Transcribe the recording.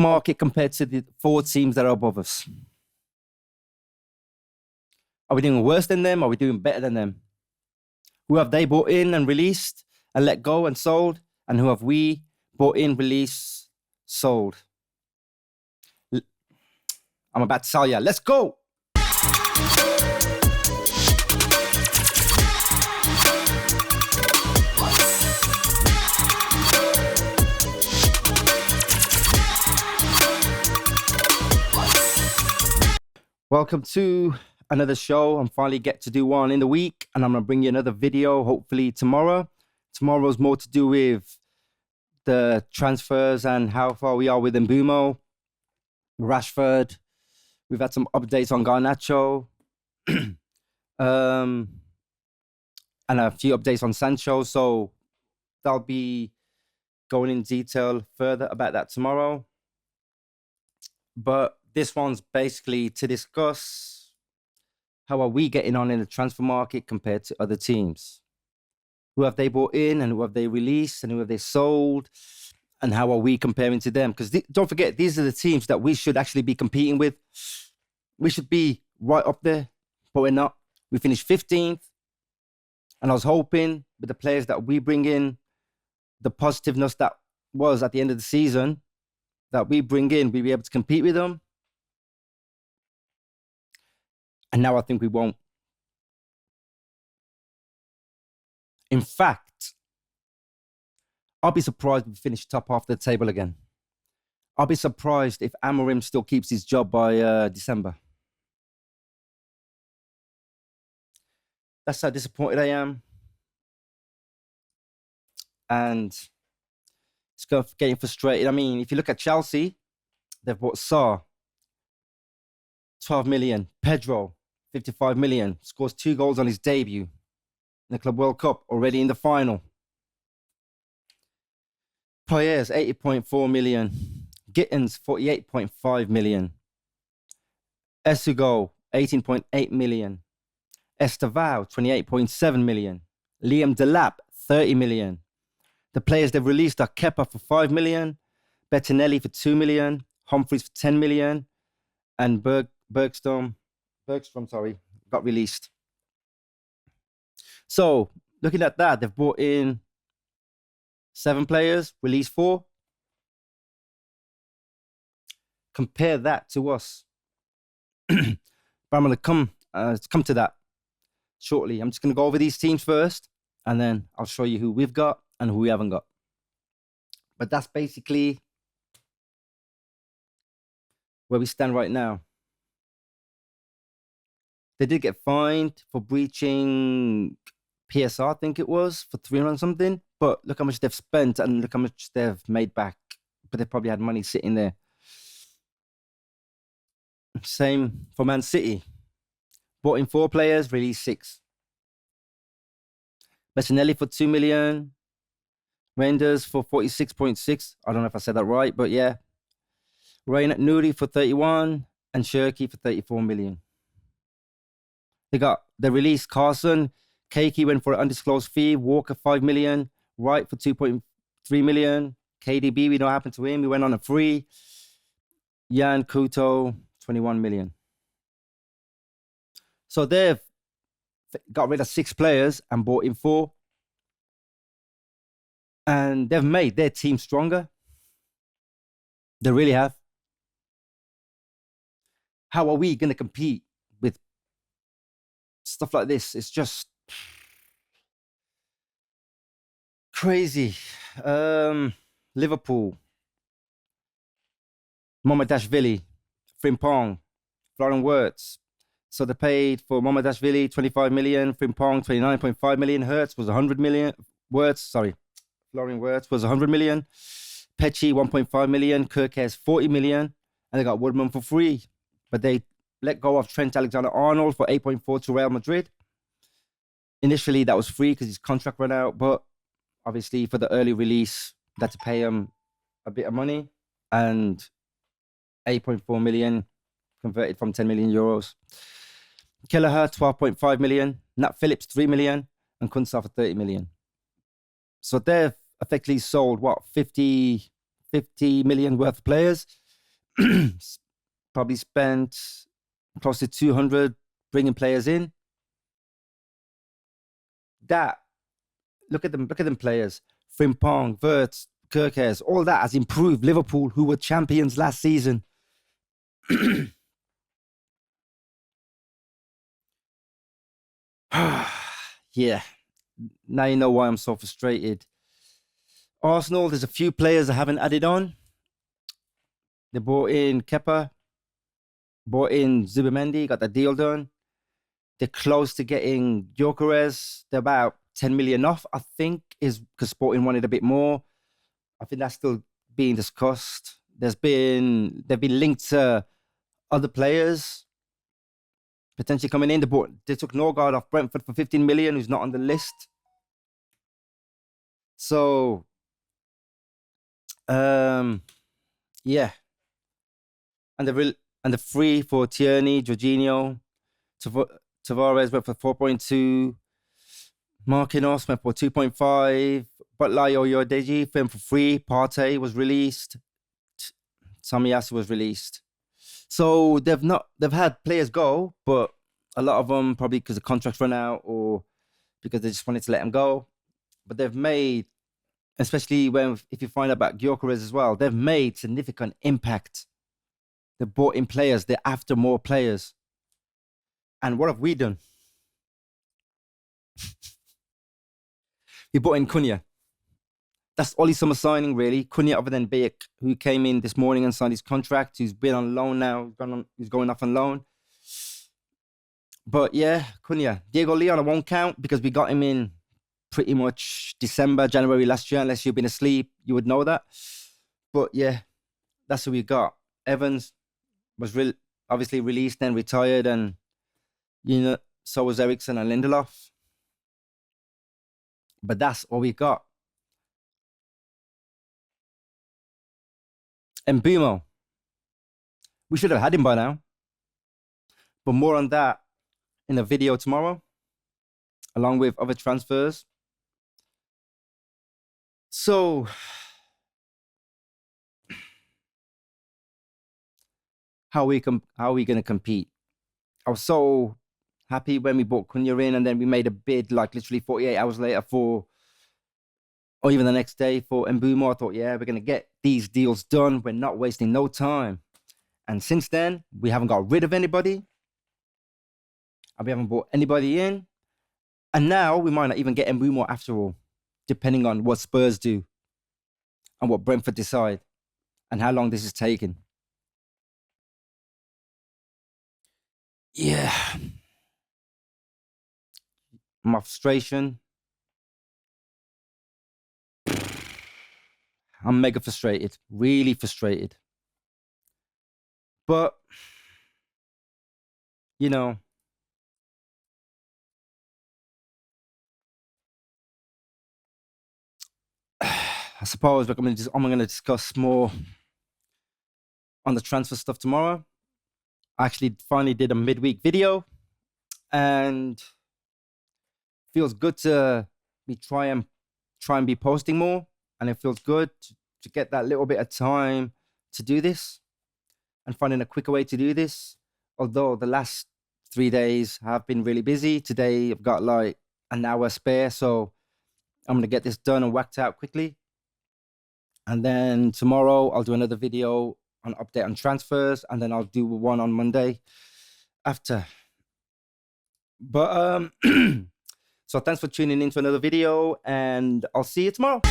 market compared to the 4 teams that are above us? Are we doing worse than them? Are we doing better than them? Who have they bought in and released and let go and sold? And who have we bought in, released, sold? I'm about to tell you. Let's go. Welcome to another show. I'm finally get to do one in the week, and I'm going to bring you another video, hopefully tomorrow. Tomorrow's more to do with the transfers and how far we are with Mbumo, Rashford. We've had some updates on Garnacho, and a few updates on Sancho. So I'll be going in detail further about that tomorrow. But this one's basically to discuss how are we getting on in the transfer market compared to other teams. Who have they bought in and who have they released and who have they sold? And how are we comparing to them? Because don't forget, these are the teams that we should actually be competing with. We should be right up there, but we're not. We finished 15th. And I was hoping with the players that we bring in, the positiveness that was at the end of the season, that we bring in, we'll be able to compete with them. And now I think we won't. In fact, I'll be surprised if we finish top half of the table again. I'll be surprised if Amorim still keeps his job by December. That's how disappointed I am. And it's getting frustrated. I mean, if you look at Chelsea, they've bought Sarr, 12 million. Pedro, 55 million. Scores 2 goals on his debut in the Club World Cup, already in the final. Poyes, 80.4 million. Gittins, 48.5 million. Esugo, 18.8 million. Estevao, 28.7 million. Liam Delap, 30 million. The players they've released are Kepa for 5 million, Bettinelli for 2 million, Humphries for 10 million, and Bergstrom, got released. So, looking at that, they've brought in 7 players, released 4. Compare that to us. But I'm going to come to that shortly. I'm just going to go over these teams first, and then I'll show you who we've got and who we haven't got. But that's basically where we stand right now. They did get fined for breaching PSR, I think it was, for 300 something. But look how much they've spent and look how much they've made back. But they probably had money sitting there. Same for Man City. Bought in 4 players, released 6. Bettinelli for 2 million. Renders for 46.6. I don't know if I said that right, but yeah. Rain at Nuri for 31 and Shirky for 34 million. They released Carson. Keiki went for an undisclosed fee. Walker 5 million. Wright for 2.3 million. KDB, we know what happened to him. He went on a free. Jan Kuto, 21 million. So they've got rid of 6 players and bought in 4. And they've made their team stronger. They really have. How are we going to compete with stuff like this? It's just crazy. Liverpool. Momodashvili. Frimpong. Florian Wirtz. So they paid for Momodashvili 25 million. Frimpong 29.5 million. Hertz was 100 million. Florian Wirtz was 100 million. Pechi 1.5 million. Kirkes 40 million. And they got Woodman for free. But they let go of Trent Alexander-Arnold for 8.4 to Real Madrid. Initially, that was free because his contract ran out. But obviously, for the early release, they had to pay him a bit of money. And 8.4 million converted from 10 million euros. Kelleher, 12.5 million. Nat Phillips, 3 million. And Kunsa for 30 million. So they've effectively sold, 50 million worth of players. probably spent close to 200 bringing players in. Look at them players. Frimpong, Wirtz, Kirkes, all that has improved Liverpool, who were champions last season. Yeah. Now you know why I'm so frustrated. Arsenal, there's a few players I haven't added on. They brought in Kepa, brought in Zubimendi, got the deal done. They're close to getting Gyökeres. They're about 10 million off, I think, is because Sporting wanted a bit more. I think that's still being discussed. They've been linked to other players potentially coming in. They took Norgard off Brentford for 15 million, who's not on the list. So, yeah. And the free for Tierney, Jorginho, Tavares went for 4.2. Marquinhos went for 2.5. Butlayo Yodeji went for free. Partey was released. Samiyasu was released. So they've had players go, but a lot of them probably because the contracts run out or because they just wanted to let them go. But they've made, especially if you find out about Gyökeres as well, they've made significant impact. They brought in players. They're after more players. And what have we done? We brought in Cunha. That's only summer signing, really. Cunha, other than Bayek, who came in this morning and signed his contract, who's been on loan now, he's going off on loan. But yeah, Cunha. Diego Leon, I won't count because we got him in pretty much December, January last year. Unless you've been asleep, you would know that. But yeah, that's who we got. Evans was obviously released, then retired, and so was Eriksen and Lindelof. But that's all we got. And Bumo, we should have had him by now. But more on that in a video tomorrow, along with other transfers. So, how are we going to compete? I was so happy when we bought Cunha in, and then we made a bid like literally 48 hours later or even the next day for Mbumo. I thought, yeah, we're going to get these deals done. We're not wasting no time. And since then, we haven't got rid of anybody. And we haven't brought anybody in. And now we might not even get Mbumo after all, depending on what Spurs do and what Brentford decide and how long this is taking. Yeah. My frustration. I'm mega frustrated, really frustrated. But, I suppose I'm going to discuss more on the transfer stuff tomorrow. I actually finally did a midweek video, and feels good to try and be posting more, and it feels good to get that little bit of time to do this and finding a quicker way to do this. Although the last 3 days have been really busy. Today I've got like an hour spare, so I'm going to get this done and whacked out quickly. And then tomorrow I'll do another video on update on transfers, and then I'll do one on Monday after. But so thanks for tuning in to another video, and I'll see you tomorrow.